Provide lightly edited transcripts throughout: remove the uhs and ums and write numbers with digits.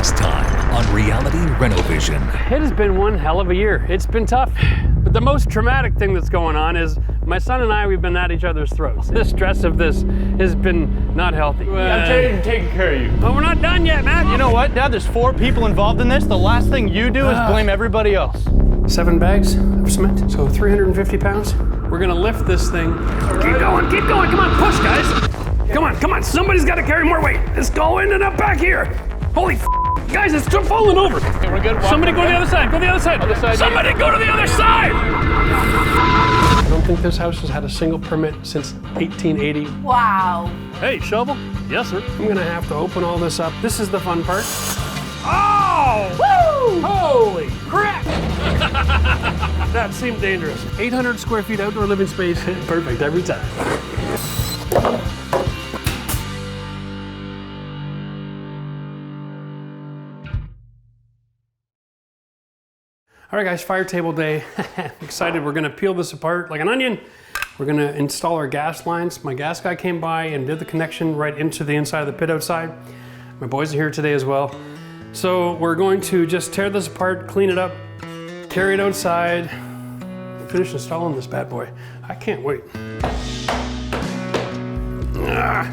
Next time on Reality Renovision. It has been one hell of a year. It's been tough. But the most traumatic thing that's going on is my son and I, we've been at each other's throats. The stress of this has been not healthy. I'm taking care of you. But we're not done yet, Matt. You know what, Dad? There's 4 people involved in this. The last thing you do is blame everybody else. 7 bags of cement, so 350 pounds. We're gonna lift this thing. Keep going, come on, push, guys. Come on, somebody's gotta carry more weight. Let's go in and up back here. Holy guys, it's still falling over. Okay, we're good. Somebody go to the other side, Somebody go to the other side. I don't think this house has had a single permit since 1880. Wow. Hey, shovel? Yes, sir. I'm gonna have to open all this up. This is the fun part. Oh! Woo! Holy crap! That seemed dangerous. 800 square feet outdoor living space. Perfect every time. All right, guys, fire table day. Excited, we're gonna peel this apart like an onion. We're gonna install our gas lines. My gas guy came by and did the connection right into the inside of the pit outside. My boys are here today as well. So we're going to just tear this apart, clean it up, carry it outside, finish installing this bad boy. I can't wait. Ah.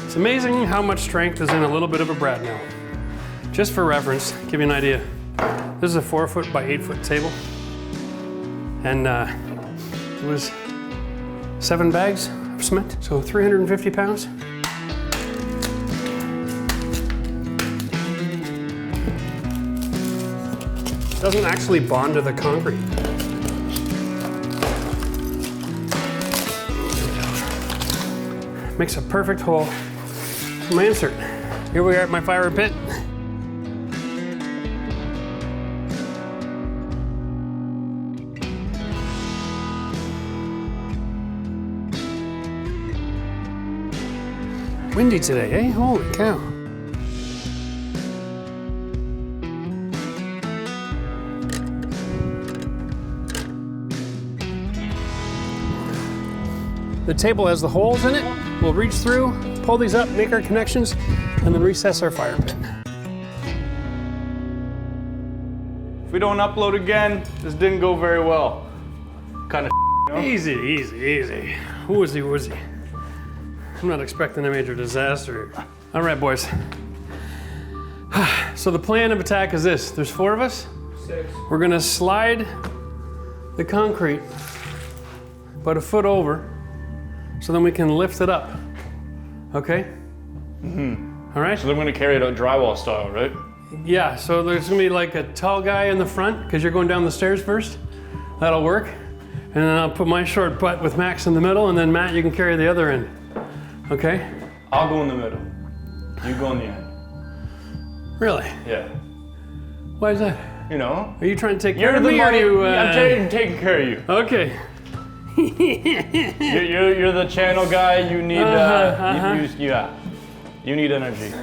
It's amazing how much strength is in a little bit of a brad nail. Just for reference, give you an idea. This is a 4-foot by 8-foot table. And it was 7 bags of cement, so 350 pounds. Doesn't actually bond to the concrete. Makes a perfect hole for my insert. Here we are at my fire pit. Windy today, eh? Holy cow. The table has the holes in it. We'll reach through, pull these up, make our connections, and then recess our fire pit. If we don't upload again, this didn't go very well. Kind of you know? Easy, easy, easy. Woozy, woozy. I'm not expecting a major disaster. All right, boys. So the plan of attack is this. There's 4 of us. 6. We're gonna slide the concrete about a foot over so then we can lift it up. Okay? Mm-hmm. All right? So I'm gonna carry it out drywall style, right? Yeah, so there's gonna be like a tall guy in the front because you're going down the stairs first. That'll work. And then I'll put my short butt with Max in the middle, and then Matt, you can carry the other end. Okay? I'll go in the middle. You go in the end. Really? Yeah. Why is that? You know? Are you trying to take care You're of the me money. or you? I'm taking care of you. Okay. You're the channel guy. You need you need energy.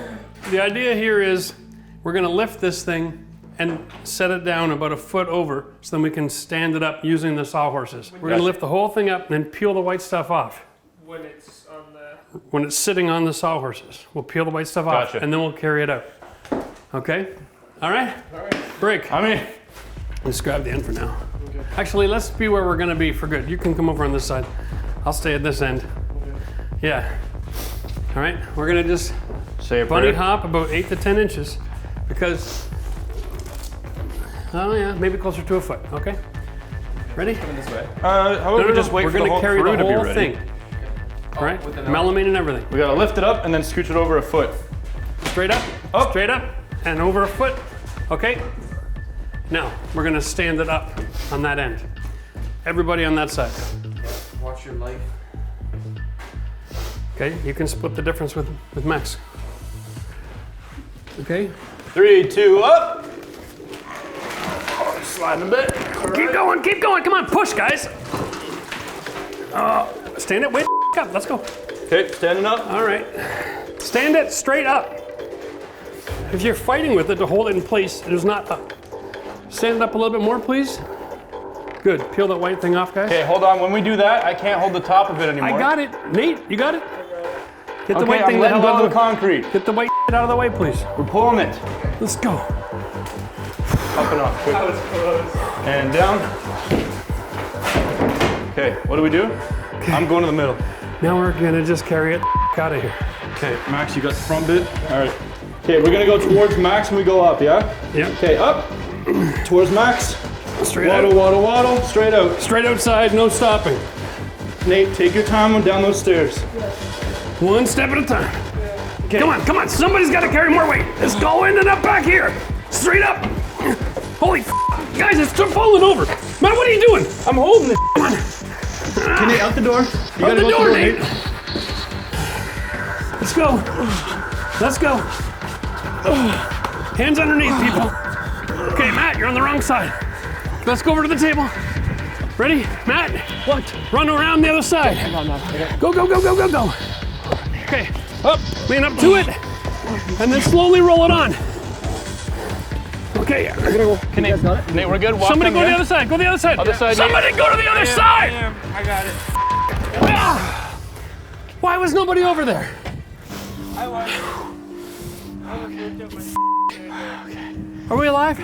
The idea here is we're gonna lift this thing and set it down about a foot over so then we can stand it up using the sawhorses. We're gonna lift the whole thing up and then peel the white stuff off. When it's sitting on the sawhorses. We'll peel the white stuff off and then we'll carry it out. Okay? All right? All right. Break. I'm in. Let's grab the end for now. Okay. Actually, let's be where we're gonna be for good. You can come over on this side. I'll stay at this end. Okay. Yeah. All right, we're gonna just bunny hop about 8 to 10 inches because, oh yeah, maybe closer to a foot, okay? Ready? Coming this way. How about we just wait for the whole crew to be ready? We're gonna carry the whole thing. All right, melamine and everything. We gotta lift it up and then scooch it over a foot. Straight up, straight up, and over a foot, okay? Now, we're gonna stand it up on that end. Everybody on that side. Watch your light. Okay, you can split the difference with Max. Okay? 3, 2, up! Sliding a bit. Keep going, come on, push, guys! Stand it, wait up, let's go. Okay, standing up. All right. Stand it straight up. If you're fighting with it to hold it in place, it is not up. Stand it up a little bit more, please. Good. Peel that white thing off, guys. Okay, hold on. When we do that, I can't hold the top of it anymore. I got it. Nate, you got it? Get the Okay, white thing I'm letting out go of of the concrete. Get the white out of the way, please. We're pulling it. Let's go. Up and off, quick. That was close. And down. Okay, what do we do? Okay. I'm going to the middle. Now we're gonna just carry it out of here. Okay, Max, you got the front bit? All right. Okay, we're gonna go towards Max and we go up, yeah? Yeah. Okay, up. Towards Max. Straight waddle, out. waddle, waddle, straight out. Straight outside, no stopping. Nate, take your time down those stairs. One step at a time. Okay. Come on, somebody's gotta carry more weight. Let's go in and up back here. Straight up. Holy guys, it's falling over. Man, what are you doing? I'm holding it. Come on. Okay, Nate, out the door. You out gotta the go door, through, Nate. Let's go. Let's go. Hands underneath, people. Okay, Matt, you're on the wrong side. Let's go over to the table. Ready, Matt? What? Run around the other side. Go, go, go, go, go, go. Okay, up, lean up to it, and then slowly roll it on. Okay, we're gonna go. Can Nate, we're good. Walk Somebody go to here. the other side. Go to the other side. Other side, Somebody go to the other side. I got it. Why was nobody over there? I was. Are we alive?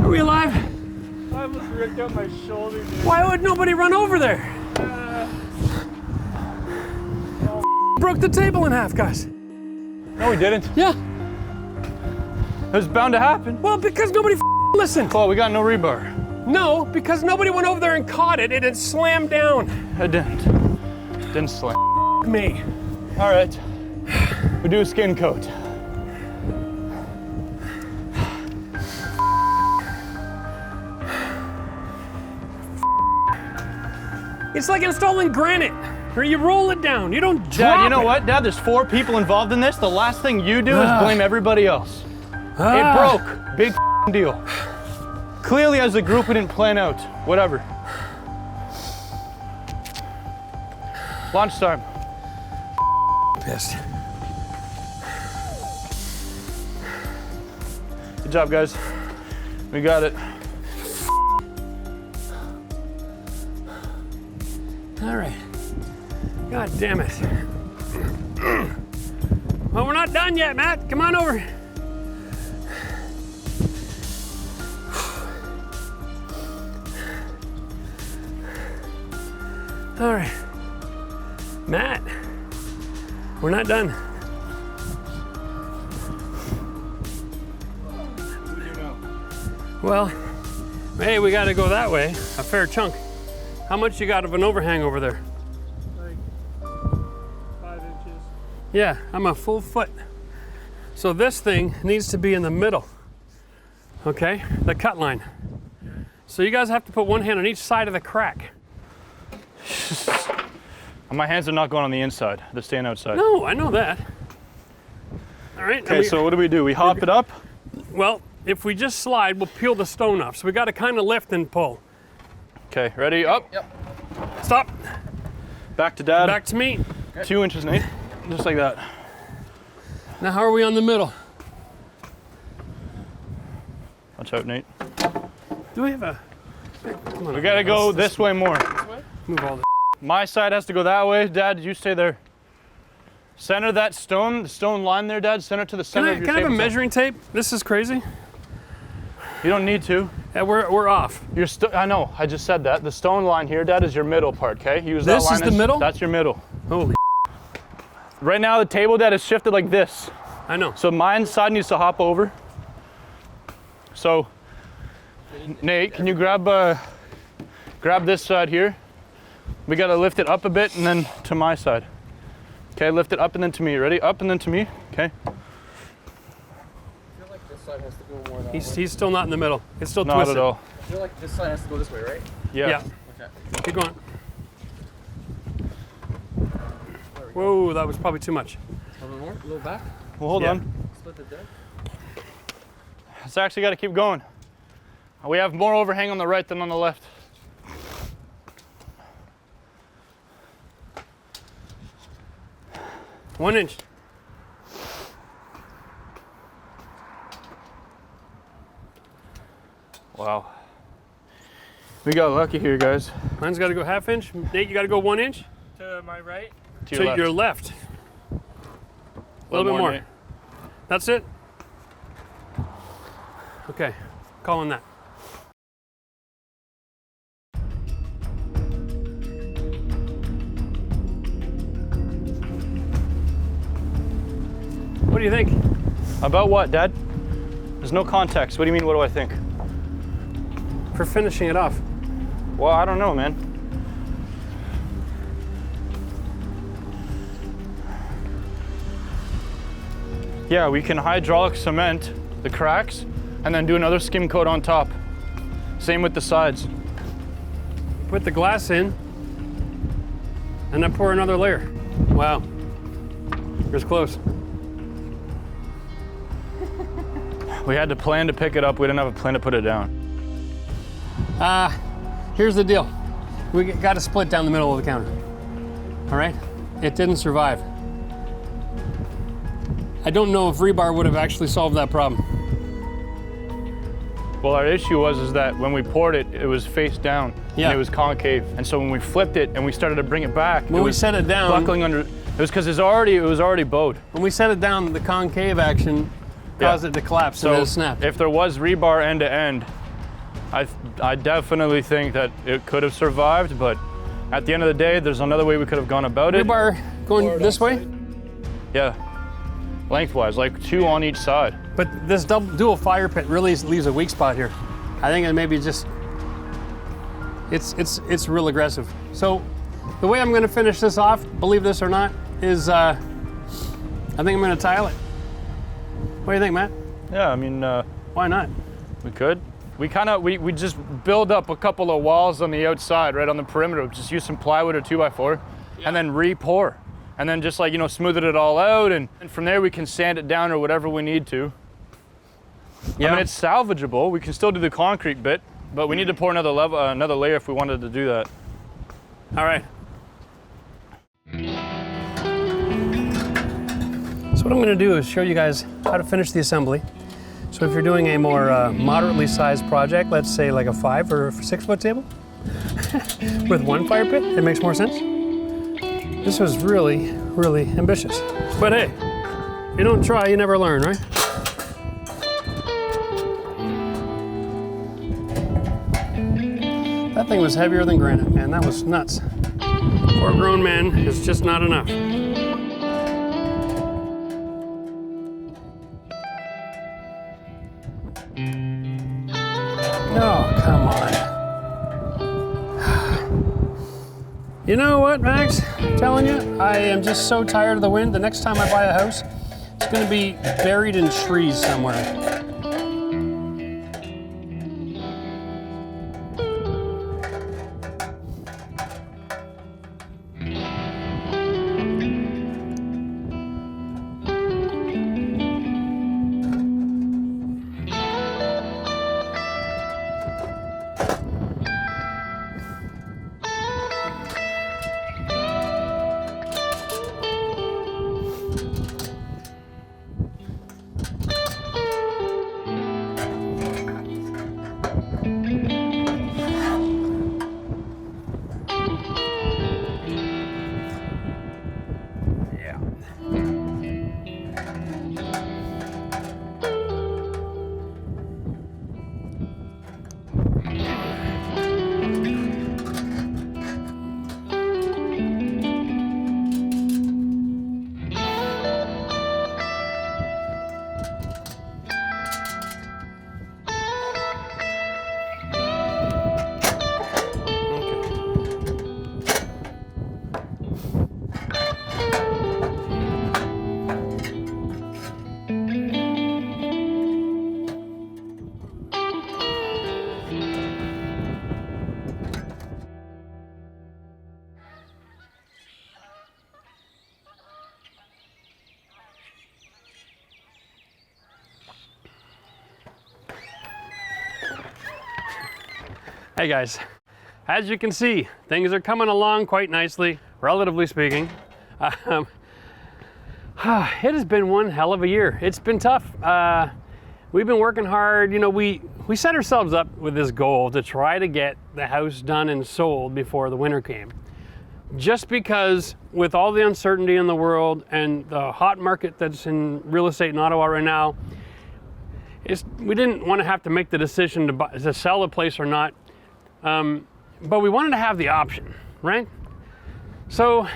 Are we alive? I almost ripped out my shoulder, dude. Why would nobody run over there? Broke the table in half, guys. No, we didn't. Yeah. It was bound to happen. Well, because nobody listened. Oh, we got no rebar. No, because nobody went over there and caught it. It had slammed down. I didn't. Didn't slam. Me. All right. We do a skin coat. It's like installing granite, where you roll it down. You don't drop Dad, you know it. what? Dad, there's 4 people involved in this. The last thing you do is blame everybody else. It broke. Big deal. Clearly, as a group, we didn't plan out. Whatever. Lunchtime. Pissed. Good job, guys. We got it. All right. God damn it. Well, we're not done yet, Matt. Come on over. All right. Matt, we're not done. Well, hey, we got to go that way, a fair chunk. How much you got of an overhang over there? Like 5 inches. Yeah, I'm a full foot. So this thing needs to be in the middle, okay? The cut line. So you guys have to put one hand on each side of the crack. My hands are not going on the inside. They're staying outside. No, I know that. All right. Okay, so what do? We hop it up? Well, if we just slide, we'll peel the stone off. So we got to kind of lift and pull. Okay, ready? Up. Yep. Stop. Back to Dad. Back to me. 2 inches, Nate. Just like that. Now how are we on the middle? Watch out, Nate. Do we have a... Come on. We gotta go this way more. Move all this. My side has to go that way. Dad, you stay there. Center that stone, the stone line there, Dad. Center to the center of your Can I have a table. measuring tape? This is crazy. You don't need to. Yeah, we're off. I know, I just said that. The stone line here, Dad, is your middle part, okay? Use that This line is the as- middle? That's your middle. Holy Right now, the table, Dad, is shifted like this. I know. So my side needs to hop over. So, Nate, can you grab this side here? We gotta lift it up a bit and then to my side. Okay, lift it up and then to me. Ready? Up and then to me. Okay. I feel like this side has to go more that way. He's still not in the middle. It's still Not twisted. at all. I feel like this side has to go this way, right? Yeah. Okay. Keep going. Whoa, that was probably too much. A little more, a little back. Well, hold Yeah. on. Split it there. It's actually gotta keep going. We have more overhang on the right than on the left. One inch. Wow. We got lucky here, guys. Mine's got to go 1/2 inch. Nate, you got to go 1 inch. To my right. To your left. A little bit more. Nate. That's it? Okay, calling that. What do you think? About what, Dad? There's no context. What do you mean, what do I think? For finishing it off. Well, I don't know, man. Yeah, we can hydraulic cement the cracks and then do another skim coat on top. Same with the sides. Put the glass in and then pour another layer. Wow, it was close. We had to plan to pick it up. We didn't have a plan to put it down. Here's the deal. We got to split down the middle of the counter. All right? It didn't survive. I don't know if rebar would have actually solved that problem. Well, our issue was that when we poured it, it was face down Yeah. and it was concave. And so when we flipped it and we started to bring it back, When it we was set it down, buckling under. It was because it was already bowed. when we set it down, the concave action caused it to collapse and then it snapped. If there was rebar end to end, I definitely think that it could have survived, but at the end of the day, there's another way we could have gone about it. Rebar going this way, Yeah, lengthwise, like 2 on each side. but this dual fire pit really leaves a weak spot here. I think it maybe just, it's real aggressive. So the way I'm gonna finish this off, believe this or not, is I think I'm gonna tile it. What do you think, Matt? Yeah, I mean, Why not? we could. We just build up a couple of walls on the outside, right on the perimeter. Just use some plywood or 2x4, and then re-pour. And then just like, smooth it all out, and from there we can sand it down or whatever we need to. Yeah. I mean, it's salvageable. We can still do the concrete bit, but we need to pour another layer if we wanted to do that. All right. So what I'm gonna do is show you guys how to finish the assembly. So if you're doing a more moderately sized project, let's say like a 5 or 6 foot table with 1 fire pit, it makes more sense. This was really, really ambitious. But hey, if you don't try, you never learn, right? That thing was heavier than granite, man. That was nuts. For a grown man, it's just not enough. Oh, come on. You know what, Max? I'm telling you, I am just so tired of the wind. The next time I buy a house, it's gonna be buried in trees somewhere. Hey guys, as you can see, things are coming along quite nicely, relatively speaking. It has been one hell of a year. It's been tough. we've been working hard. You know, we set ourselves up with this goal to try to get the house done and sold before the winter came. Just because with all the uncertainty in the world and the hot market that's in real estate in Ottawa right now, we didn't want to have to make the decision to sell a place or not, but we wanted to have the option, right? So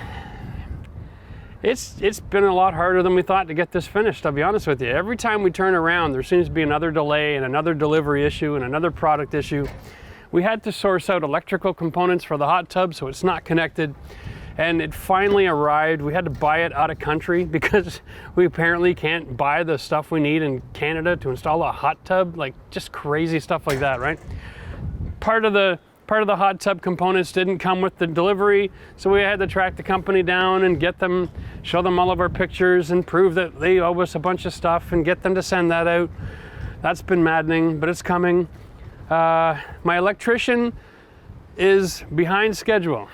it's been a lot harder than we thought to get this finished, I'll be honest with you. Every time we turn around, there seems to be another delay and another delivery issue and another product issue. We had to source out electrical components for the hot tub so it's not connected, and it finally arrived. We had to buy it out of country because we apparently can't buy the stuff we need in Canada to install a hot tub, like just crazy stuff like that, right? Part of the hot tub components didn't come with the delivery, so we had to track the company down and get them, show them all of our pictures and prove that they owe us a bunch of stuff and get them to send that out. That's been maddening, but it's coming. My electrician is behind schedule.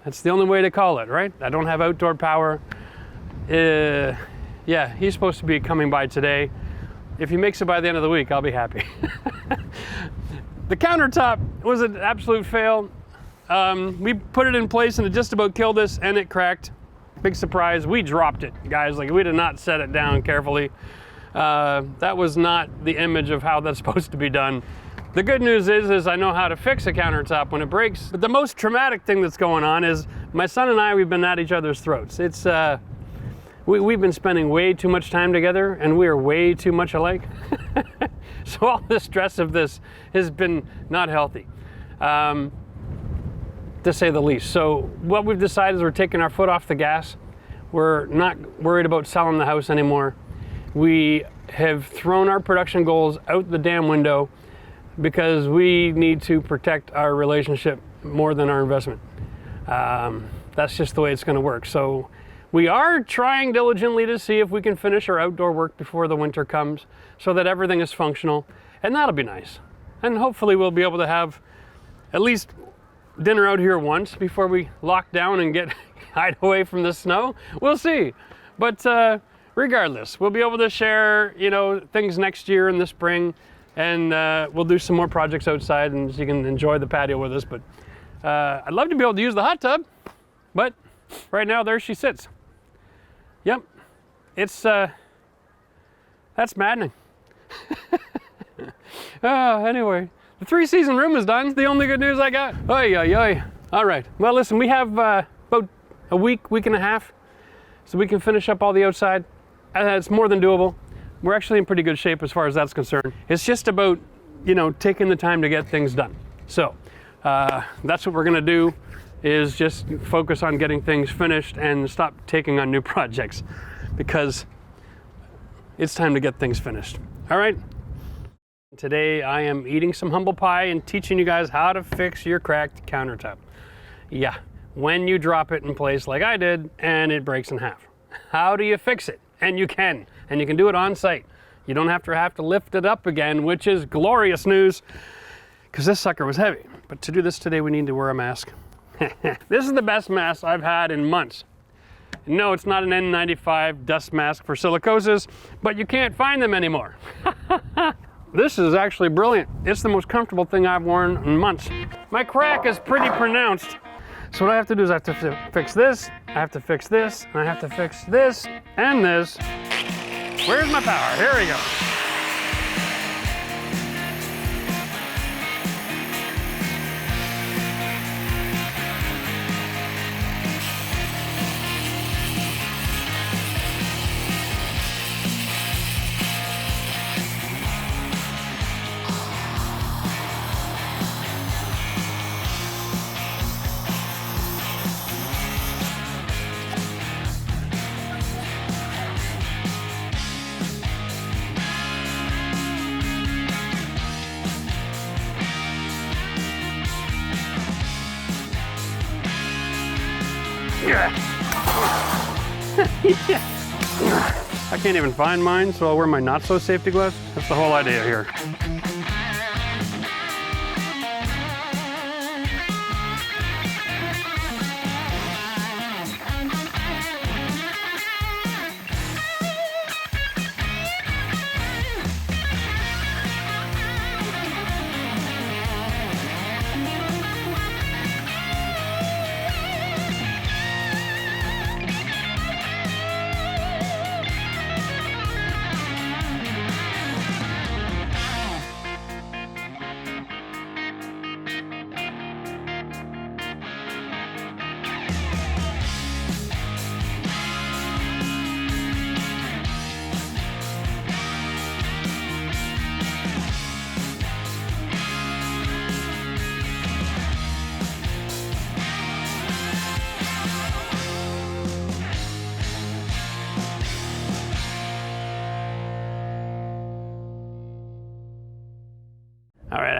That's the only way to call it, right? I don't have outdoor power. Yeah, he's supposed to be coming by today. If he makes it by the end of the week, I'll be happy. The countertop was an absolute fail. We put it in place and it just about killed us, and it cracked. Big surprise, we dropped it, guys. Like, we did not set it down carefully. That was not the image of how that's supposed to be done. The good news is I know how to fix a countertop when it breaks. But the most traumatic thing that's going on is my son and I, we've been at each other's throats. It's we've been spending way too much time together, and we are way too much alike. So all the stress of this has been not healthy, to say the least. So what we've decided is we're taking our foot off the gas. We're not worried about selling the house anymore. We have thrown our production goals out the damn window because we need to protect our relationship more than our investment. That's just the way it's going to work. So we are trying diligently to see if we can finish our outdoor work before the winter comes so that everything is functional, and that'll be nice. And hopefully we'll be able to have at least dinner out here once before we lock down and get hide away from the snow. We'll see. But regardless, we'll be able to share, you know, things next year in the spring, and we'll do some more projects outside, and so you can enjoy the patio with us. But I'd love to be able to use the hot tub, but right now there she sits. Yep, it's that's maddening. Anyway, the 3-season room is done. The only good news I got. Oy, oy, oy. All right. Well, listen, we have about a week and a half, so we can finish up all the outside. It's more than doable. We're actually in pretty good shape as far as that's concerned. It's just about, you know, taking the time to get things done. So that's what we're gonna do, is just focus on getting things finished and stop taking on new projects, because it's time to get things finished. All right. Today I am eating some humble pie and teaching you guys how to fix your cracked countertop. Yeah, when you drop it in place like I did and it breaks in half. How do you fix it? And you can do it on site. You don't have to lift it up again, which is glorious news, because this sucker was heavy. But to do this today, we need to wear a mask. This is the best mask I've had in months. No, it's not an N95 dust mask for silicosis, but you can't find them anymore. This is actually brilliant. It's the most comfortable thing I've worn in months. My crack is pretty pronounced. So what I have to do is I have to fix this, I have to fix this, and I have to fix this and this. Where's my power? Here we go. I can't even find mine, so I'll wear my not so safety gloves. That's the whole idea here.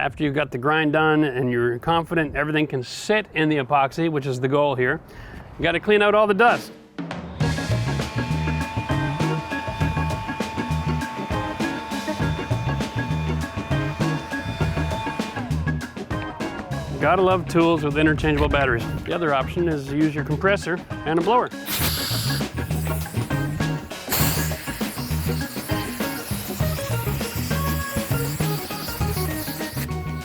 after you've got the grind done and you're confident everything can sit in the epoxy, which is the goal here, you got to clean out all the dust. Gotta love tools with interchangeable batteries. The other option is to use your compressor and a blower.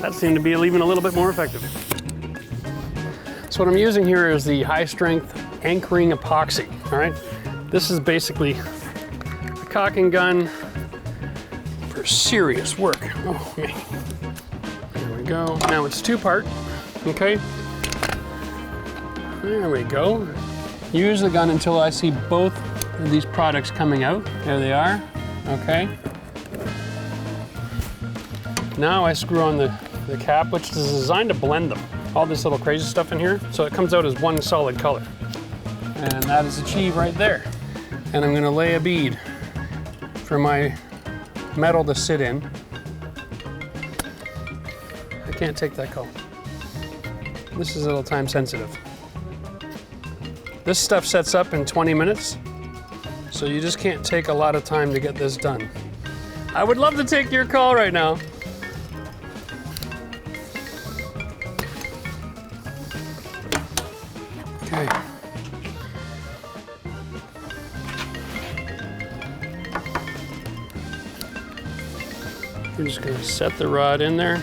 That seemed to be even a little bit more effective. So what I'm using here is the high strength anchoring epoxy, all right? This is basically a caulking gun for serious work. Oh man. There we go. Now it's two-part. Okay, there we go. Use the gun until I see both of these products coming out. There they are, okay. Now I screw on the cap, which is designed to blend them. All this little crazy stuff in here, so it comes out as one solid color. And that is achieved right there. And I'm gonna lay a bead for my metal to sit in. I can't take that call. This is a little time sensitive. This stuff sets up in 20 minutes, so you just can't take a lot of time to get this done. I would love to take your call right now. Okay. I'm just gonna set the rod in there.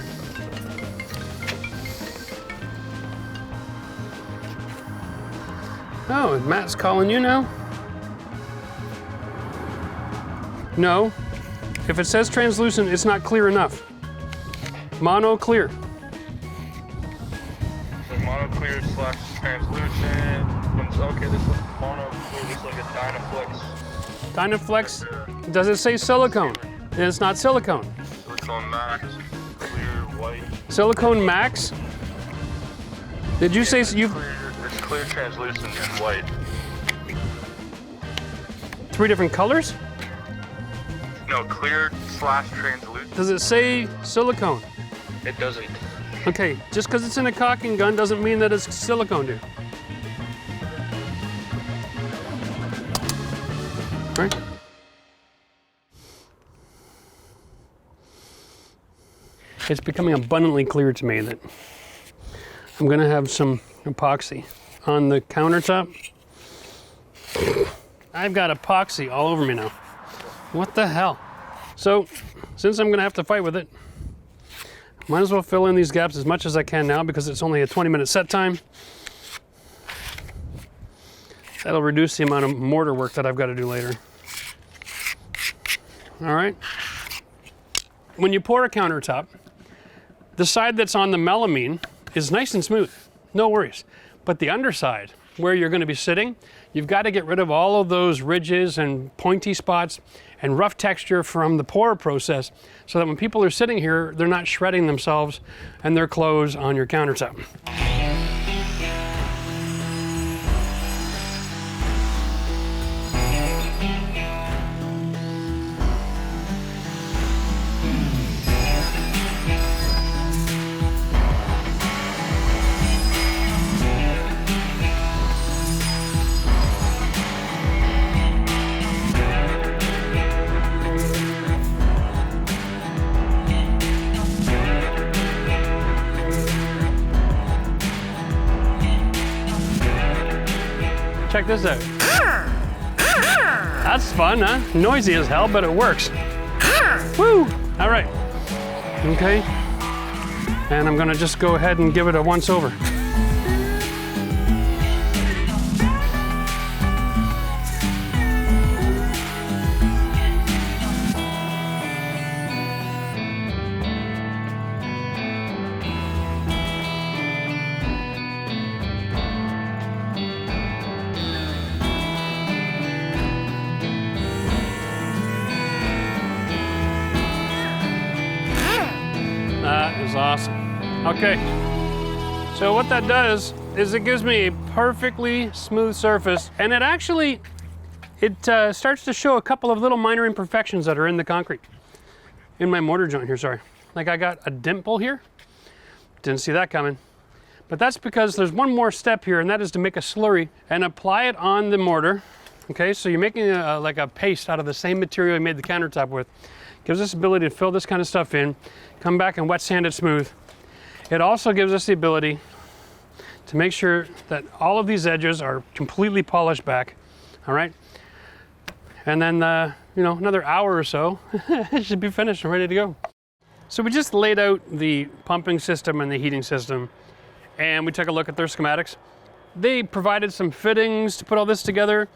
Oh, Matt's calling you now? No. If it says translucent, it's not clear enough. Mono clear. So mono clear slash translucent. Okay, this is mono clear. This is like a Dynaflex. Dynaflex? Does it say silicone? Then it's not silicone. Silicone Max. Clear white. Silicone Max? Did you say you've... It's clear, translucent, and white. 3 different colors? No, clear slash translucent. Does it say silicone? It doesn't. Okay, just because it's in a caulking gun doesn't mean that it's silicone, dude. Right? It's becoming abundantly clear to me that I'm gonna have some epoxy on the countertop. I've got epoxy all over me now. What the hell? So, since I'm gonna have to fight with it, might as well fill in these gaps as much as I can now because it's only a 20-minute set time. That'll reduce the amount of mortar work that I've got to do later. All right. When you pour a countertop, the side that's on the melamine is nice and smooth, no worries. But the underside, where you're going to be sitting, you've got to get rid of all of those ridges and pointy spots and rough texture from the pour process so that when people are sitting here, they're not shredding themselves and their clothes on your countertop. Check this out. That's fun, huh? Noisy as hell, but it works. Woo! All right. Okay. And I'm gonna just go ahead and give it a once over. That is awesome. Okay, so what that does is it gives me a perfectly smooth surface, and it actually, starts to show a couple of little minor imperfections that are in the concrete. In my mortar joint here, sorry. like I got a dimple here. Didn't see that coming. But that's because there's one more step here, and that is to make a slurry and apply it on the mortar. Okay, so you're making like a paste out of the same material you made the countertop with. Gives us the ability to fill this kind of stuff in, come back and wet sand it smooth. It also gives us the ability to make sure that all of these edges are completely polished back, all right? And then, you know, another hour or so, it should be finished and ready to go. So we just laid out the pumping system and the heating system, and we took a look at their schematics. They provided some fittings to put all this together.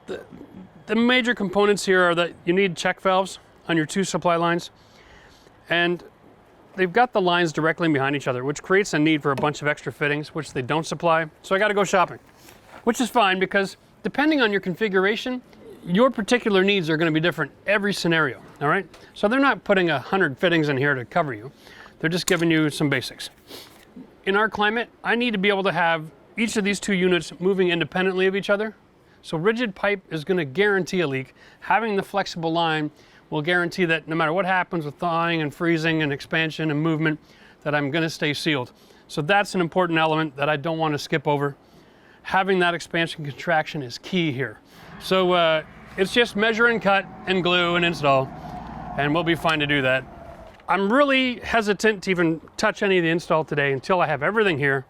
The major components here are that you need check valves on your 2 supply lines, and they've got the lines directly behind each other, which creates a need for a bunch of extra fittings, which they don't supply. So I got to go shopping, which is fine because depending on your configuration, your particular needs are going to be different every scenario, all right? So they're not putting 100 fittings in here to cover you. They're just giving you some basics. In our climate, I need to be able to have each of these 2 units moving independently of each other. So rigid pipe is going to guarantee a leak. Having the flexible line will guarantee that no matter what happens with thawing and freezing and expansion and movement, that I'm going to stay sealed. So that's an important element that I don't want to skip over. Having that expansion contraction is key here. So it's just measure and cut and glue and install, and we'll be fine to do that. I'm really hesitant to even touch any of the install today until I have everything here.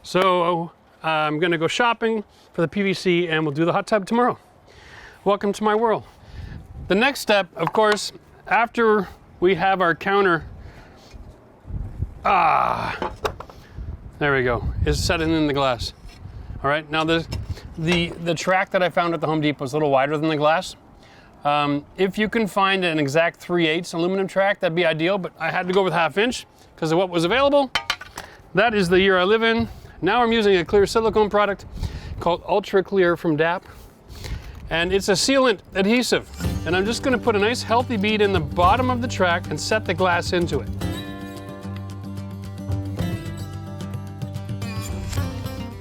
So I'm going to go shopping for the PVC, and we'll do the hot tub tomorrow. Welcome to my world. The next step, of course, after we have our counter, there we go, is setting in the glass. All right, now the track that I found at the Home Depot is a little wider than the glass. If you can find an exact 3/8 aluminum track, that'd be ideal, but I had to go with 1/2 inch because of what was available. That is the year I live in. Now I'm using a clear silicone product called Ultra Clear from DAP. And it's a sealant adhesive. And I'm just gonna put a nice healthy bead in the bottom of the track and set the glass into it.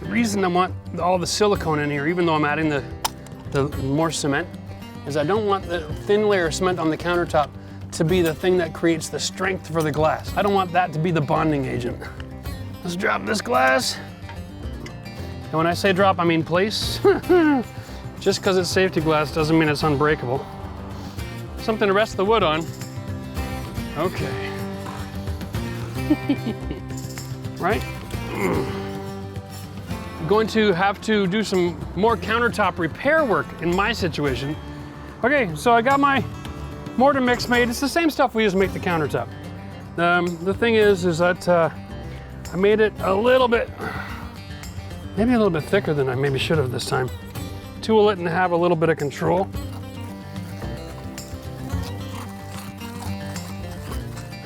The reason I want all the silicone in here, even though I'm adding the more cement, is I don't want the thin layer of cement on the countertop to be the thing that creates the strength for the glass. I don't want that to be the bonding agent. Let's drop this glass. And when I say drop, I mean place. Just because it's safety glass doesn't mean it's unbreakable. Something to rest the wood on. Okay. Right? I'm going to have to do some more countertop repair work in my situation. Okay, so I got my mortar mix made. It's the same stuff we use to make the countertop. The thing is that I made it a little bit, maybe a little bit thicker than I maybe should have this time. Tool it and have a little bit of control.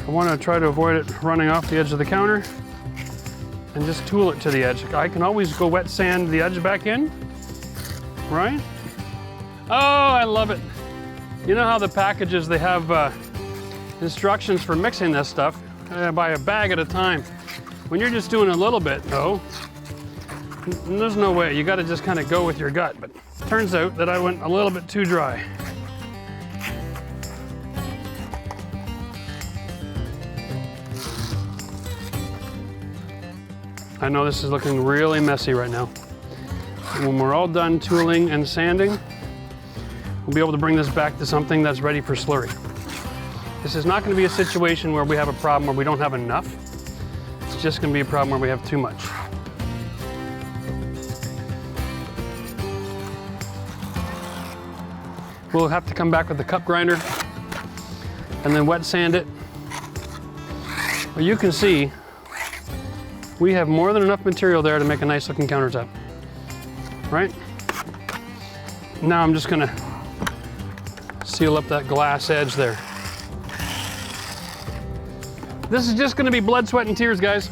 I want to try to avoid it running off the edge of the counter and just tool it to the edge. I can always go wet sand the edge back in, right? Oh, I love it. You know how the packages, they have instructions for mixing this stuff by a bag at a time. When you're just doing a little bit, though, there's no way. You got to just kind of go with your gut. But it turns out that I went a little bit too dry. I know this is looking really messy right now. When we're all done tooling and sanding, we'll be able to bring this back to something that's ready for slurry. This is not going to be a situation where we have a problem where we don't have enough. It's just going to be a problem where we have too much. We'll have to come back with the cup grinder and then wet sand it. But you can see we have more than enough material there to make a nice looking countertop, right? Now I'm just gonna seal up that glass edge there. This is just gonna be blood, sweat, and tears, guys.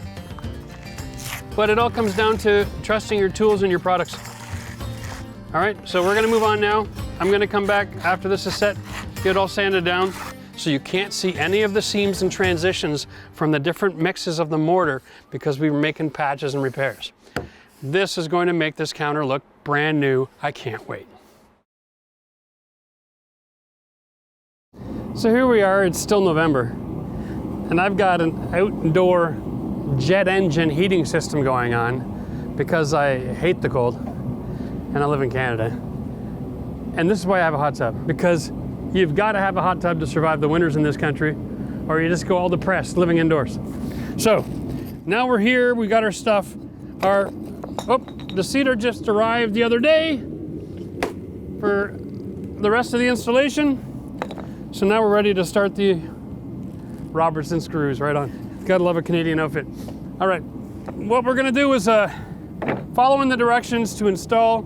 But it all comes down to trusting your tools and your products. All right, so we're gonna move on now. I'm gonna come back after this is set, get it all sanded down, so you can't see any of the seams and transitions from the different mixes of the mortar because we were making patches and repairs. This is going to make this counter look brand new. I can't wait. So here we are, it's still November. And I've got an outdoor jet engine heating system going on because I hate the cold and I live in Canada. And this is why I have a hot tub, because you've got to have a hot tub to survive the winters in this country, or you just go all depressed living indoors. So now we're here, we got our stuff. The cedar just arrived the other day for the rest of the installation. So now we're ready to start the Robertson screws right on. Gotta love a Canadian outfit. All right, what we're gonna do is following the directions to install.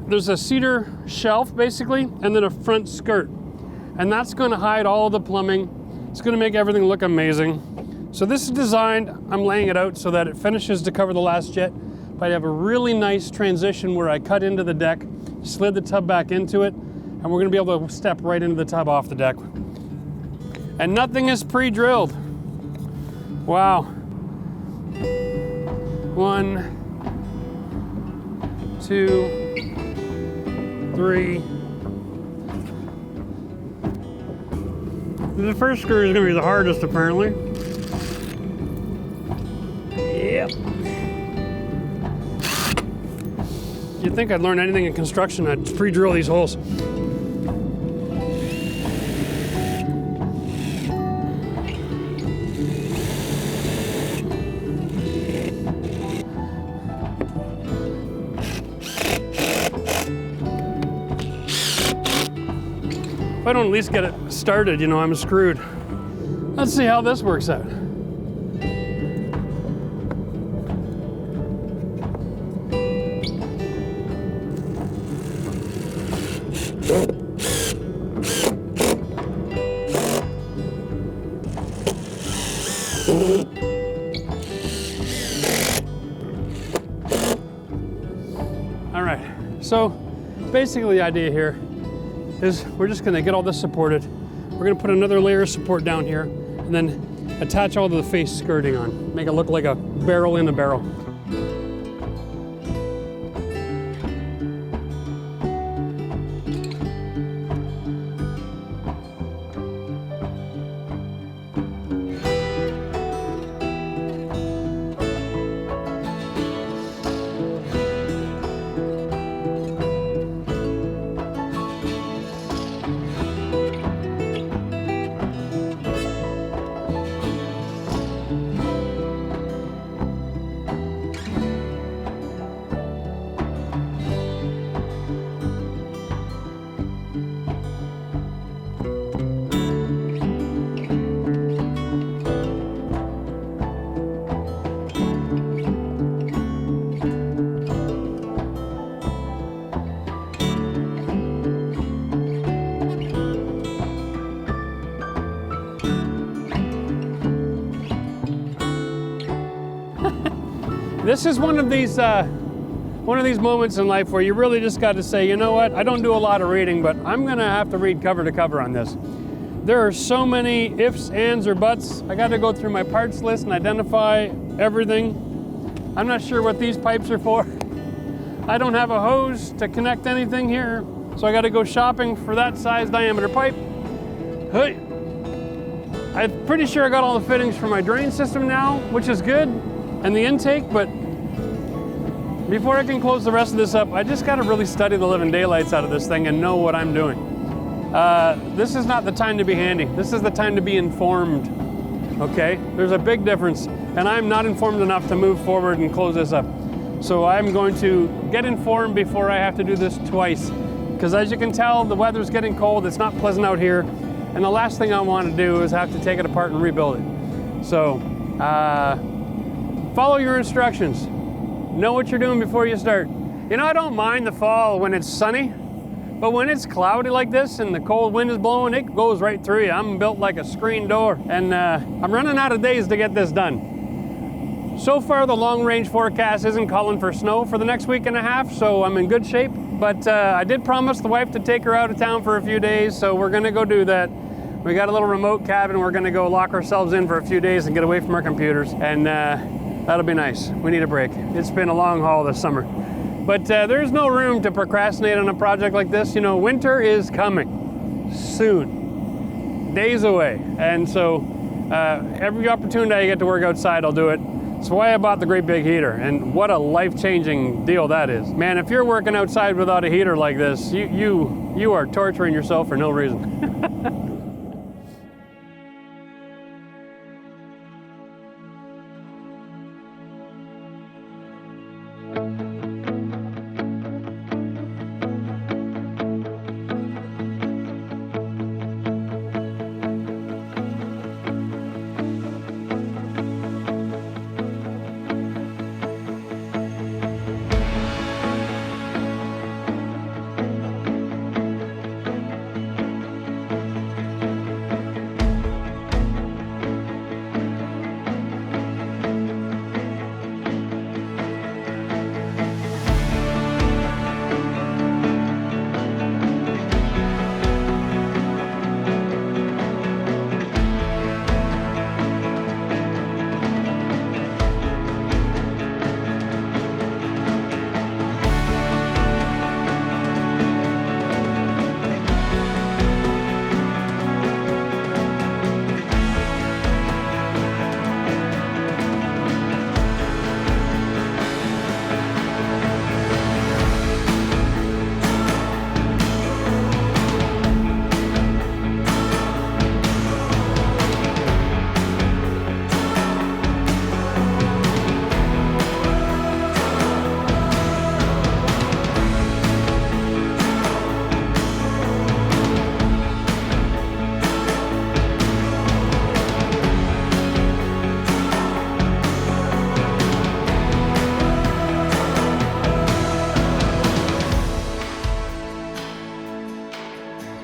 There's a cedar shelf basically, and then a front skirt. And that's gonna hide all the plumbing. It's gonna make everything look amazing. So this is designed, I'm laying it out so that it finishes to cover the last jet, but I have a really nice transition where I cut into the deck, slid the tub back into it, and we're gonna be able to step right into the tub off the deck. And nothing is pre-drilled. Wow. 1, 2, 3. The first screw is gonna be the hardest apparently. Yep. You'd think I'd learn anything in construction, I'd pre-drill these holes. If I don't at least get it started, you know, I'm screwed. Let's see how this works out. All right, so basically the idea here is we're just gonna get all this supported. We're gonna put another layer of support down here and then attach all the face skirting on. Make it look like a barrel in a barrel. This is one of these moments in life where you really just got to say, you know what, I don't do a lot of reading, but I'm gonna have to read cover to cover on this. There are so many ifs, ands, or buts. I got to go through my parts list and identify everything. I'm not sure what these pipes are for. I don't have a hose to connect anything here, so I got to go shopping for that size diameter pipe. Hey. I'm pretty sure I got all the fittings for my drain system now, which is good, and the intake, but before I can close the rest of this up, I just got to really study the living daylights out of this thing and know what I'm doing. This is not the time to be handy. This is the time to be informed, okay? There's a big difference, and I'm not informed enough to move forward and close this up. So I'm going to get informed before I have to do this twice, because as you can tell, the weather's getting cold, it's not pleasant out here, and the last thing I want to do is have to take it apart and rebuild it. So, follow your instructions. Know what you're doing before you start. You know, I don't mind the fall when it's sunny, but when it's cloudy like this and the cold wind is blowing, it goes right through you. I'm built like a screen door, and I'm running out of days to get this done. So far, the long-range forecast isn't calling for snow for the next week and a half, so I'm in good shape. But I did promise the wife to take her out of town for a few days, so we're gonna go do that. We got a little remote cabin. We're gonna go lock ourselves in for a few days and get away from our computers, and that'll be nice. We need a break. It's been a long haul this summer. But there's no room to procrastinate on a project like this. You know, winter is coming soon, days away. And so Every opportunity I get to work outside, I'll do it. That's why I bought the great big heater, and what a life-changing deal that is. Man, if you're working outside without a heater like this, you are torturing yourself for no reason.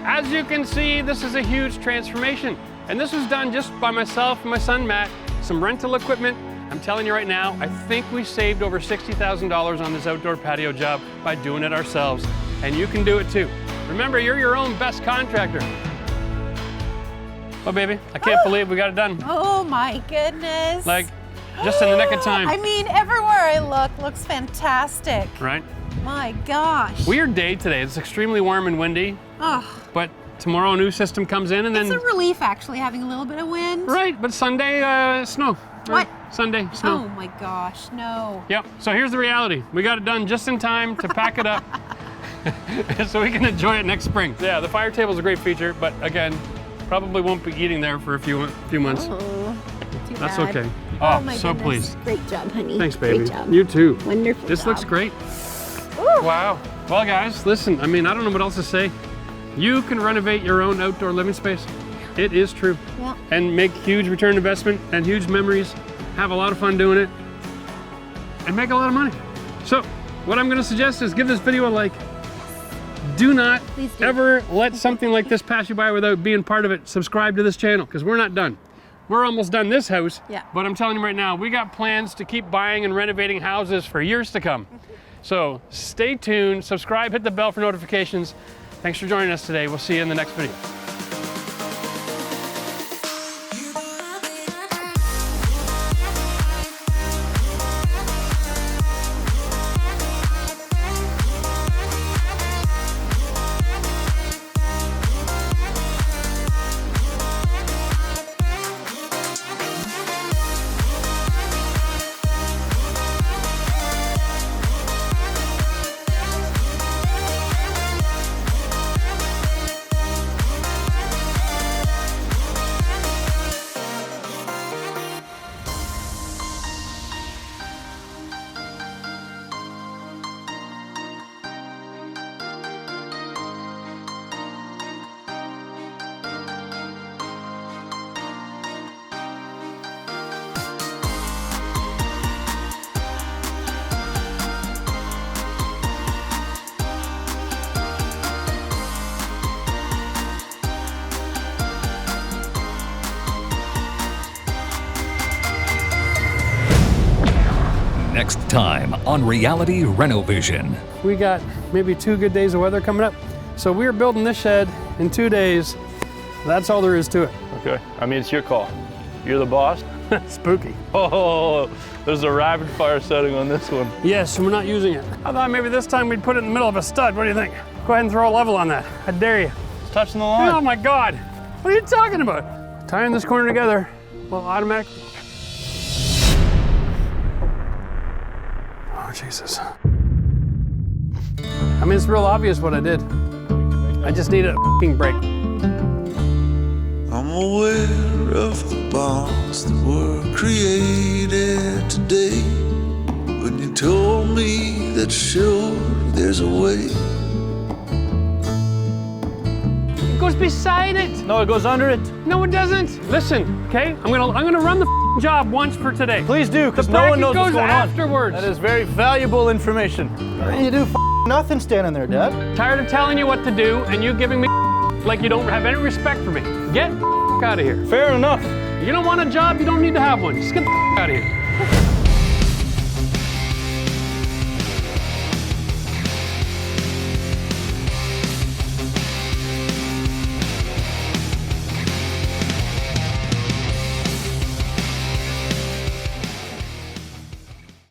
As you can see, this is a huge transformation. And this was done just by myself and my son, Matt, some rental equipment. I'm telling you right now, I think we saved over $60,000 on this outdoor patio job by doing it ourselves. And you can do it too. Remember, you're your own best contractor. Oh, baby, I can't believe we got it done. Oh my goodness. Like, just in the nick of time. I mean, everywhere I look looks fantastic. Right? My gosh. Weird day today. It's extremely warm and windy. Oh, But tomorrow a new system comes in and it's then... a relief actually having a little bit of wind. Right, but Sunday, snow. What? Sunday, Oh snow. my gosh, no. Yep, so here's the reality. We got it done just in time to pack it up so we can enjoy it next spring. Yeah, the fire table's a great feature, but again, probably won't be eating there for a few months. Oh, too That's bad. okay. Oh, Oh, my so goodness. pleased. Great job, honey. Thanks, baby. Great job. You too. Wonderful This job. looks great. Ooh. Wow. Well, guys, listen, I mean, I don't know what else to say. You can renovate your own outdoor living space. It is true. Yeah. And make huge return investment and huge memories, have a lot of fun doing it, and make a lot of money. So, what I'm gonna suggest is give this video a like. Do not Please do. ever let something like this pass you by without being part of it. Subscribe to this channel, because we're not done. We're almost done this house, Yeah. but I'm telling you right now, we got plans to keep buying and renovating houses for years to come. So stay tuned, subscribe, hit the bell for notifications. Thanks for joining us today. We'll see you in the next video. Next time on Reality Renovision. We got maybe 2 good days of weather coming up. So we're building this shed in 2 days. That's all there is to it. Okay, I mean, it's your call. You're the boss. Spooky. Oh, there's a rapid fire setting on this one. Yes, we're not using it. I thought maybe this time we'd put it in the middle of a stud. What do you think? Go ahead and throw a level on that. I dare you. It's touching the line. Oh my God. What are you talking about? Tying this corner together Well, automatically. Oh, Jesus. I mean, it's real obvious what I did. I just need a f***ing break. I'm aware of the bonds that were created today. When you told me that sure there's a way. It goes beside it. No, it goes under it. No, it doesn't. Listen, okay? I'm gonna run the f***ing job once for today. Please do, because The no one bracket knows what's goes going afterwards. on. That is very valuable information. You do nothing standing there, Dad. Tired of telling you what to do and you giving me like you don't have any respect for me. Get out of here. Fair enough. You don't want a job, you don't need to have one. Just get out of here.